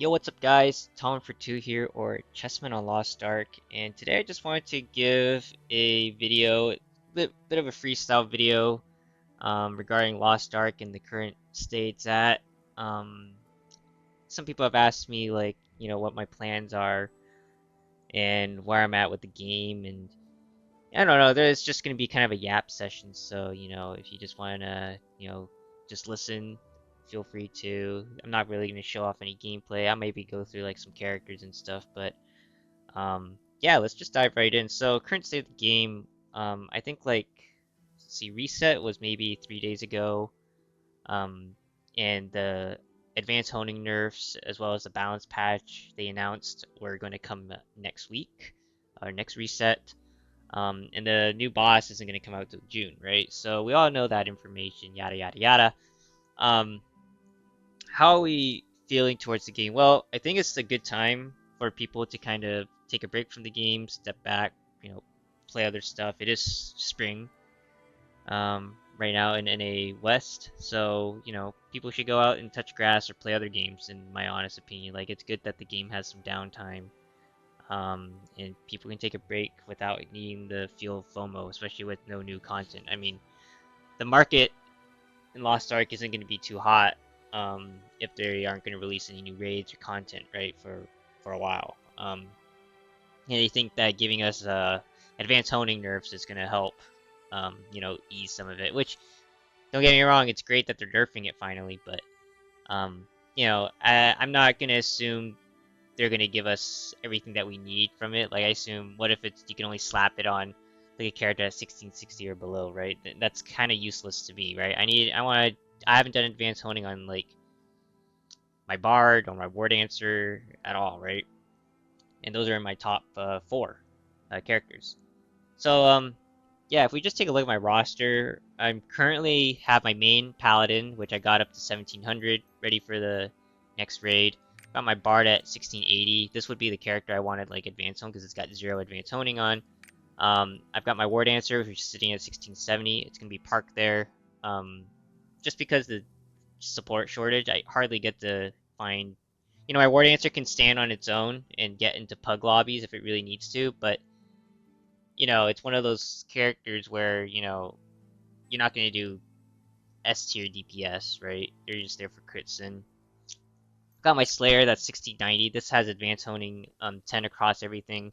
Yo, what's up guys? Tom for 2 here, or Chessman on Lost Ark, and today I just wanted to give a video, bit of a freestyle video regarding Lost Ark and the current state it's at. Um, some people have asked me what my plans are and where I'm at with the game, and I don't know, there's just gonna be kind of a yap session, so if you just wanna, just listen, feel free to. I'm not really gonna show off any gameplay. I'll maybe go through like some characters and stuff, but yeah, let's just dive right in. So current state of the game, I think let's see, reset was maybe 3 days ago, um, and the advanced honing nerfs as well as the balance patch they announced were going to come next week, or next reset. And the new boss isn't going to come out till June, right? So we all know that information, yada yada yada. Um, how are we feeling towards the game? Well, I think it's a good time for people to kind of take a break from the game, step back, play other stuff. It is spring, right now in NA West, so people should go out and touch grass or play other games. In my honest opinion, like it's good that the game has some downtime, and people can take a break without needing the feel FOMO, especially with no new content. I mean, the market in Lost Ark isn't going to be too hot, if they aren't going to release any new raids or content, right, for a while. And I think that giving us advanced honing nerfs is going to help, ease some of it. Which, don't get me wrong, it's great that they're nerfing it finally, but I'm not going to assume they're gonna give us everything that we need from it. Like I assume, what if it's you can only slap it on like a character at 1660 or below, right? That's kind of useless to me, right? I haven't done advanced honing on like my bard or my war dancer at all, right? And those are in my top four characters. So yeah, if we just take a look at my roster, I'm currently have my main paladin, which I got up to 1700, ready for the next raid. Got my bard at 1680. This would be the character I wanted like advanced hone because it's got 0 advanced honing on. I've got my war dancer, which is sitting at 1670. It's gonna be parked there. Just because the support shortage, I hardly get to find. My war dancer can stand on its own and get into pug lobbies if it really needs to, but it's one of those characters where you're not gonna do S tier DPS, right? You're just there for crits. And got my Slayer, that's 1690. This has advanced honing, 10 across everything.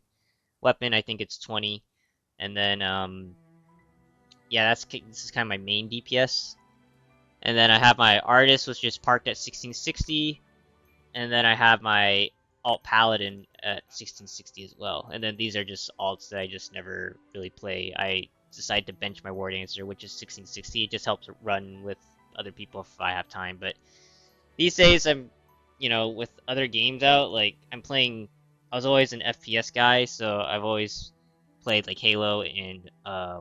Weapon, I think it's 20. And then, yeah, this is kind of my main DPS. And then I have my Artist, which is parked at 1660. And then I have my Alt Paladin at 1660 as well. And then these are just alts that I just never really play. I decide to bench my War Dancer, which is 1660. It just helps run with other people if I have time. But these days, with other games out, like I was always an FPS guy, so I've always played like Halo and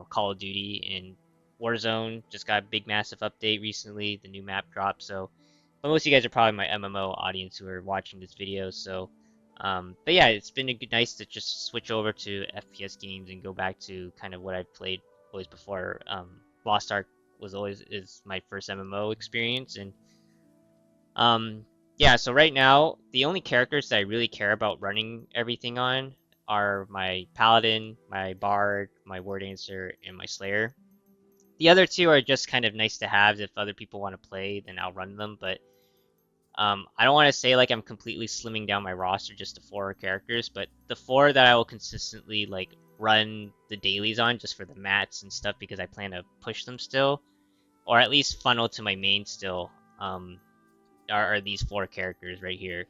Call of Duty and Warzone. Just got a big massive update recently, the new map dropped. So, but most of you guys are probably my MMO audience who are watching this video. So, but yeah, it's been nice to just switch over to FPS games and go back to kind of what I've played always before. Lost Ark is my first MMO experience, and yeah, so right now, the only characters that I really care about running everything on are my Paladin, my Bard, my War Dancer, and my Slayer. The other two are just kind of nice to have. If other people want to play, then I'll run them, but I don't want to say like I'm completely slimming down my roster just to 4 characters, but the 4 that I will consistently like run the dailies on just for the mats and stuff because I plan to push them still, or at least funnel to my main still. Are these 4 characters right here.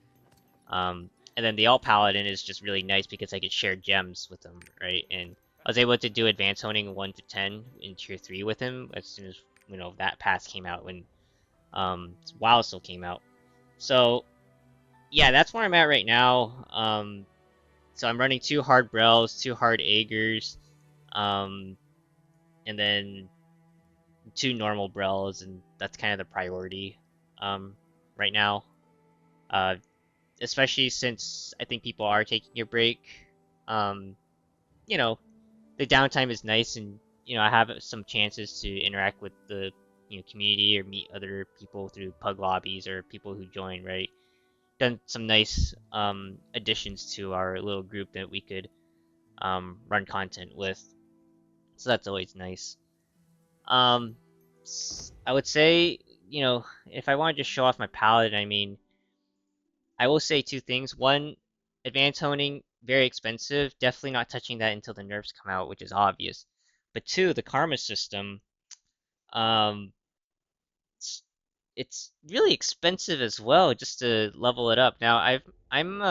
And then the Alt Paladin is just really nice because I could share gems with him, right? And I was able to do advanced honing 1 to 10 in tier 3 with him as soon as that pass came out when WoW still came out. So yeah, that's where I'm at right now. So I'm running 2 hard Brels, 2 hard Aegers, and then 2 normal Brels, and that's kind of the priority right now. Uh, Especially since I think people are taking a break. Um, the downtime is nice, and I have some chances to interact with the community or meet other people through pug lobbies or people who join, right? done some nice additions to our little group that we could run content with. So that's always nice. Um, I would say, if I want to just show off my palette, I mean, I will say two things. One, advanced honing, very expensive. Definitely not touching that until the nerfs come out, which is obvious. But two, the karma system, um, it's, it's really expensive as well just to level it up. Now I'm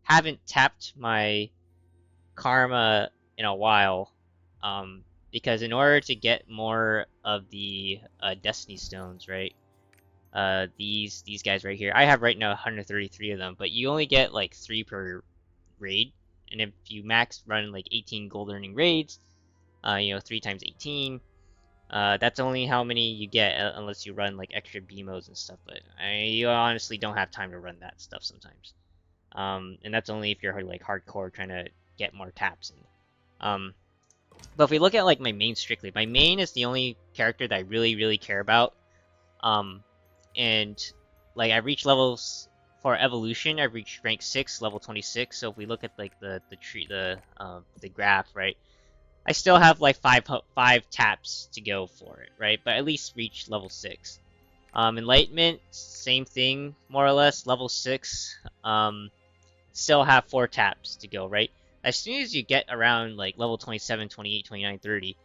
haven't tapped my karma in a while, because in order to get more of the destiny stones, right? These guys right here, I have right now 133 of them, but you only get like 3 per raid, and if you max run like 18 gold earning raids, 3 times 18, that's only how many you get, unless you run like extra BMOs and stuff. But you honestly don't have time to run that stuff sometimes. And that's only if you're like hardcore trying to get more taps in. But if we look at like my main strictly, my main is the only character that I really care about. Um, and like I reached levels for evolution. I reached rank 6, level 26. So if we look at like the tree, the graph, right? I still have like five taps to go for it, right? But at least reach level 6. Enlightenment, same thing, more or less, level 6. Still have 4 taps to go, right? As soon as you get around like level 27, 28, 29, 30,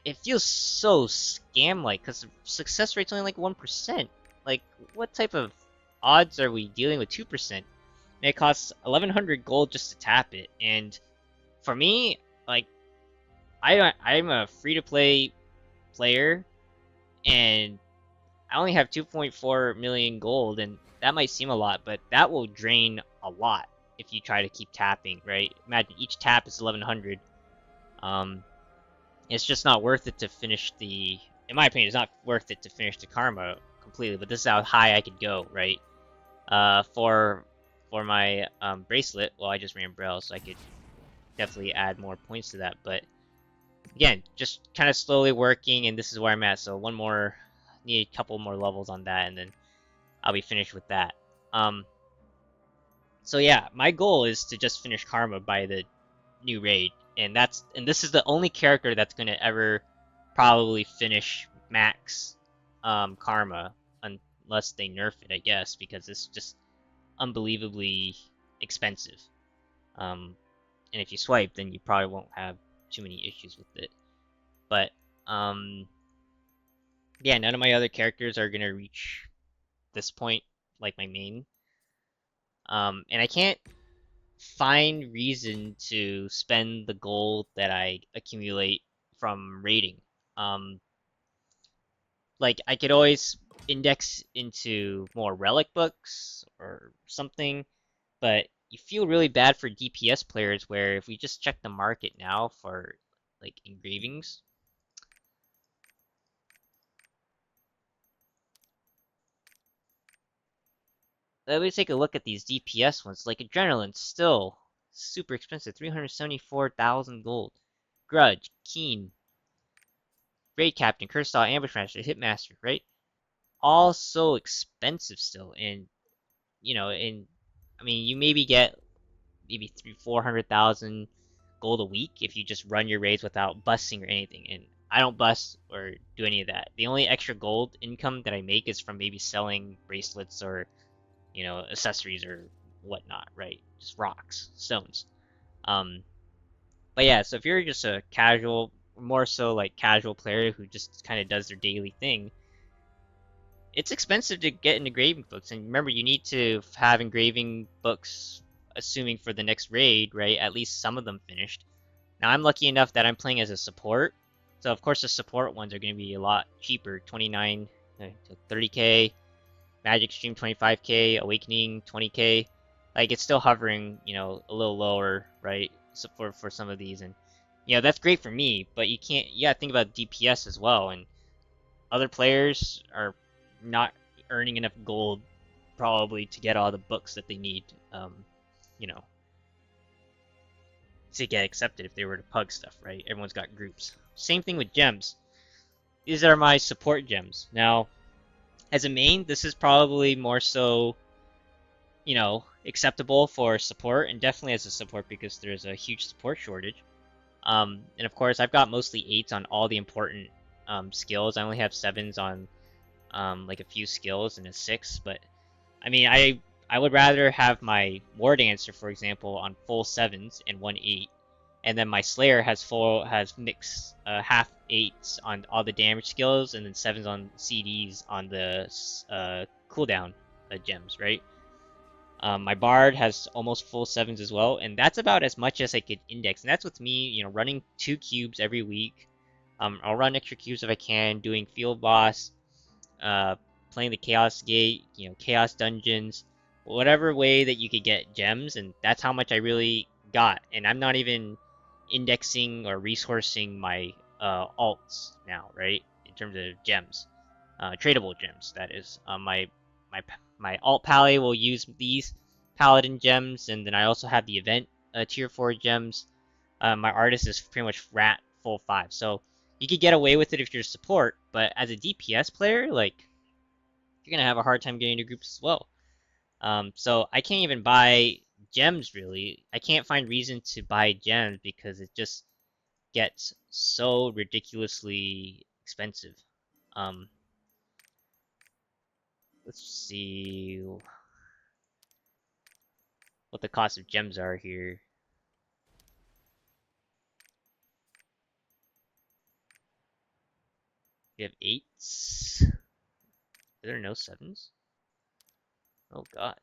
it feels so scam-like because the success rate's only like 1%. Like, what type of odds are we dealing with? 2%. And it costs 1100 gold just to tap it. And for me, like, I'm a free-to-play player, and I only have 2.4 million gold, and that might seem a lot, but that will drain a lot if you try to keep tapping, right? Imagine each tap is 1100. It's just not worth it to finish in my opinion, it's not worth it to finish the karma completely, but this is how high I could go, right? For my bracelet, well, I just ran Braille, so I could definitely add more points to that, but again, just kind of slowly working, and this is where I'm at, so need a couple more levels on that, and then I'll be finished with that. So yeah, my goal is to just finish Karma by the new raid, and this is the only character that's gonna ever probably finish max Karma, unless they nerf it, I guess, because it's just unbelievably expensive. And if you swipe, then you probably won't have too many issues with it. But yeah, none of my other characters are gonna reach this point, like my main. And I can't find reason to spend the gold that I accumulate from raiding. Um, like I could always index into more relic books or something, but you feel really bad for DPS players where if we just check the market now for like engravings, let me take a look at these DPS ones. Like Adrenaline, still super expensive, 374,000 gold. Grudge, Keen, Raid Captain, Curse Saw, Ambush Master, Hitmaster, right? All so expensive still, and I mean, you maybe get maybe 400,000 gold a week if you just run your raids without busting or anything. And I don't bust or do any of that. The only extra gold income that I make is from maybe selling bracelets or accessories or whatnot, right? Just rocks, stones. Um, but yeah, so if you're just a casual, more so like casual player who just kind of does their daily thing, it's expensive to get engraving books. And remember, you need to have engraving books, assuming for the next raid, right? At least some of them finished. Now I'm lucky enough that I'm playing as a support, so of course the support ones are going to be a lot cheaper, 29 to 30k. Magic Stream 25k, Awakening 20k. Like it's still hovering, a little lower, right? So for some of these, and that's great for me. But you gotta think about DPS as well, and other players are not earning enough gold probably to get all the books that they need, you know, to get accepted if they were to pug stuff, right? Everyone's got groups. Same thing with gems. These are my support gems. Now, As a main, this is probably more so, acceptable for support, and definitely as a support because there's a huge support shortage. And of course, I've got mostly 8s on all the important skills. I only have 7s on like a few skills and a 6, but I mean, I would rather have my War Dancer, for example, on full 7s and one 8, and then my Slayer has mixed half 8s on all the damage skills, and then 7s on CDs on the cooldown gems, right? My Bard has almost full 7s as well, and that's about as much as I could index. And that's with me, running 2 cubes every week. I'll run extra cubes if I can, doing field boss, playing the Chaos Gate, Chaos Dungeons, whatever way that you could get gems, and that's how much I really got. And I'm not even indexing or resourcing my alts now, right? In terms of gems, tradable gems, that is. My my alt pally will use these paladin gems, and then I also have the event tier 4 gems. My artist is pretty much rat full 5, so you could get away with it if you're support, but as a DPS player, like, you're gonna have a hard time getting into groups as well. So I can't even buy gems really. I can't find reason to buy gems because it just gets so ridiculously expensive. Um, let's see what the cost of gems are here. We have 8s. Are there no 7s? Oh god.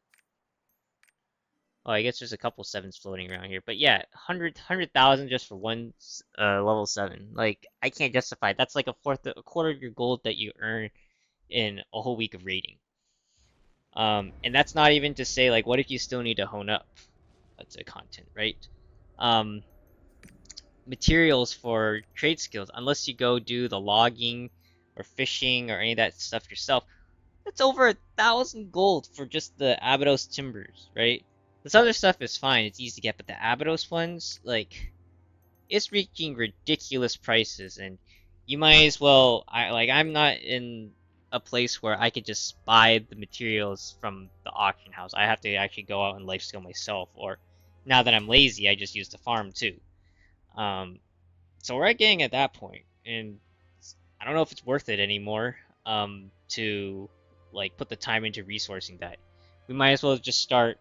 Oh, I guess there's a couple 7s floating around here. But yeah, 100,000 just for one level 7. Like, I can't justify it. That's like a quarter of your gold that you earn in a whole week of raiding. And that's not even to say, like, what if you still need to hone up? That's a content, right? Um, Materials for trade skills, unless you go do the logging or fishing or any of that stuff yourself, that's over 1,000 gold for just the Abydos timbers, right? This other stuff is fine, it's easy to get, but the Abydos ones, like, it's reaching ridiculous prices, and you might as well. I'm not in a place where I could just buy the materials from the auction house. I have to actually go out and life skill myself, or now that I'm lazy, I just use the farm too. Um, so we're getting at that point, and I don't know if it's worth it anymore. To like put the time into resourcing that. We might as well just start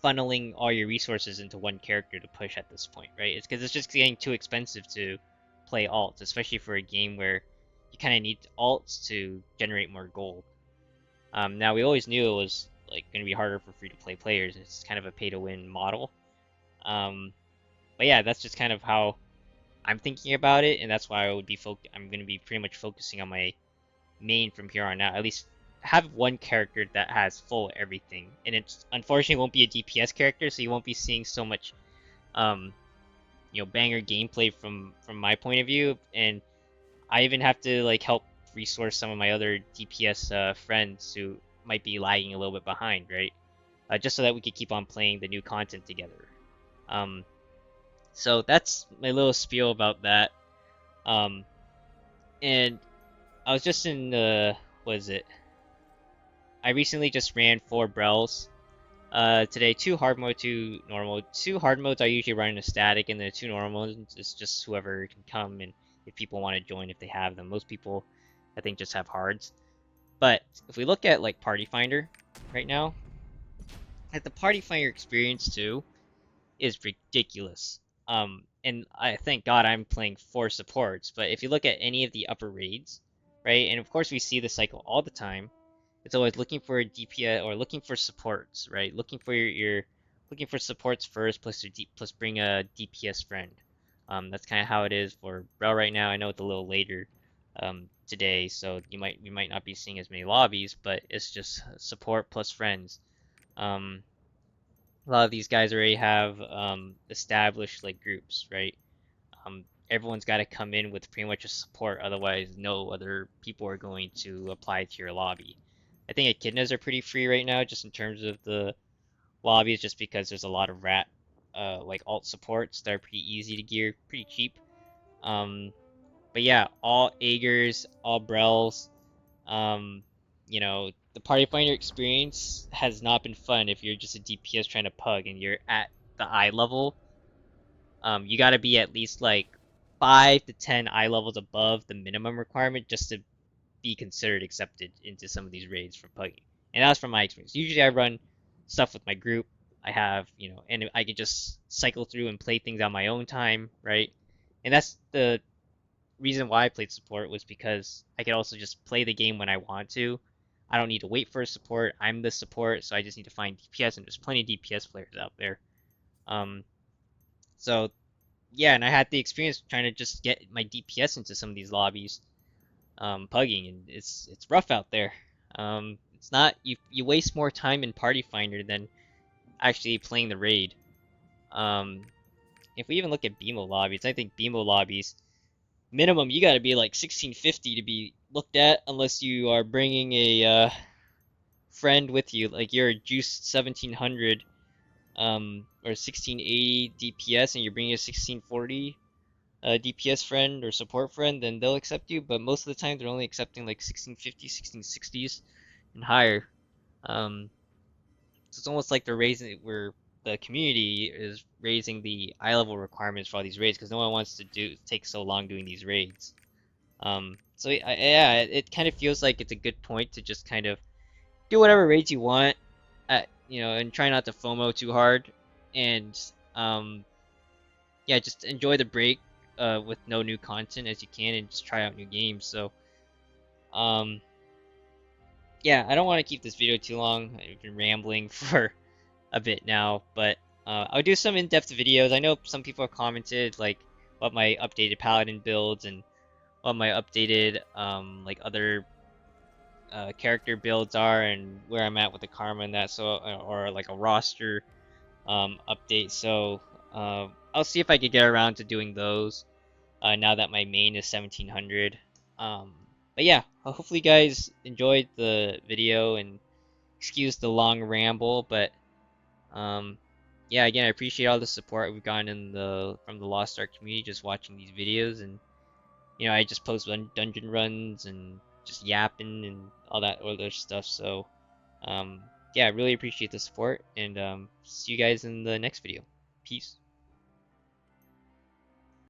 funneling all your resources into one character to push at this point, right? It's because it's just getting too expensive to play alts, especially for a game where you kind of need alts to generate more gold. Now we always knew it was like going to be harder for free-to-play players. It's kind of a pay-to-win model. Um, but yeah, that's just kind of how I'm thinking about it, and that's why I'm going to be pretty much focusing on my main from here on out. At least have one character that has full everything, and it's unfortunately won't be a DPS character, so you won't be seeing so much, um, banger gameplay from my point of view. And I even have to like help resource some of my other DPS friends who might be lagging a little bit behind, right? Just so that we could keep on playing the new content together. Um, so that's my little spiel about that. Um, and I was just in what is it? I recently just ran 4 Brels. Today, 2 hard mode, 2 normal. 2 hard modes I usually run in a static, and the 2 normal ones is just whoever can come, and if people want to join, if they have them. Most people, I think, just have hards. But if we look at like Party Finder right now, like the Party Finder experience too is ridiculous. And I thank God I'm playing 4 supports. But if you look at any of the upper raids, right, and of course we see this cycle all the time. It's always looking for a DPS or looking for supports, right? Looking for your looking for supports first, plus bring a DPS friend. That's kind of how it is for Brel right now. I know it's a little later today, so we might not be seeing as many lobbies, but it's just support plus friends. Um, a lot of these guys already have established like groups, right? Everyone's got to come in with pretty much a support, otherwise no other people are going to apply to your lobby. I think echidnas are pretty free right now, just in terms of the lobbies, just because there's a lot of rat, like alt supports that are pretty easy to gear, pretty cheap. Um, but yeah, all Aegers, all Brels, You know, the party finder experience has not been fun if you're just a DPS trying to pug and you're at the eye level. You got to be at least like 5 to 10 eye levels above the minimum requirement just to be considered accepted into some of these raids for pugging. And that's from my experience. Usually I run stuff with my group. I have, you know, and I can just cycle through and play things on my own time, right? And that's the reason why I played support, was because I could also just play the game when I want to. I don't need to wait for a support. I'm the support, so I just need to find DPS, and there's plenty of DPS players out there. Um, so yeah, and I had the experience trying to just get my DPS into some of these lobbies, pugging, and it's rough out there. It's not, you waste more time in Party Finder than actually playing the raid. Um, if we even look at BMO lobbies, I think BMO lobbies minimum you got to be like 1650 to be looked at, unless you are bringing a friend with you, like you're a juiced 1700 or 1680 DPS and you're bringing a 1640 DPS friend or support friend, then they'll accept you. But most of the time they're only accepting like 1650, 1660s and higher. Um, so it's almost like they're raising, where the community is raising the eye level requirements for all these raids because no one wants to take so long doing these raids. So yeah, it kind of feels like it's a good point to just kind of do whatever raids you want, you know, and try not to FOMO too hard, and yeah, just enjoy the break with no new content as you can, and just try out new games. So um, yeah, I don't want to keep this video too long. I've been rambling for a bit now, but I'll do some in-depth videos. I know some people have commented like what my updated paladin builds and what my updated like other character builds are, and where I'm at with the karma and that, so or like a roster update. So I'll see if I could get around to doing those now that my main is 1700. But yeah, hopefully you guys enjoyed the video, and excuse the long ramble, but um, yeah, again, I appreciate all the support we've gotten from the Lost Ark community just watching these videos. And you know, I just post dungeon runs and just yapping and all that other stuff. So yeah, I really appreciate the support, and see you guys in the next video. Peace.